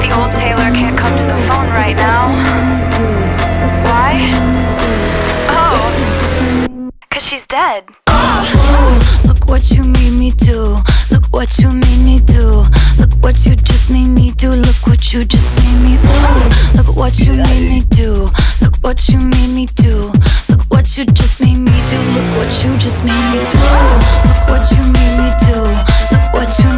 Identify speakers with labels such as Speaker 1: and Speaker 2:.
Speaker 1: The old Taylor can't come to the phone right now. Why? Oh, 'cause she's dead.
Speaker 2: Look what you made me do. Look what you made me do. Look what you just made me do. Look what you just made me do. Look what you made me do. Look what you made me do. Look what you just made me do. Look what you just made me do. Look what you made me do. Look what you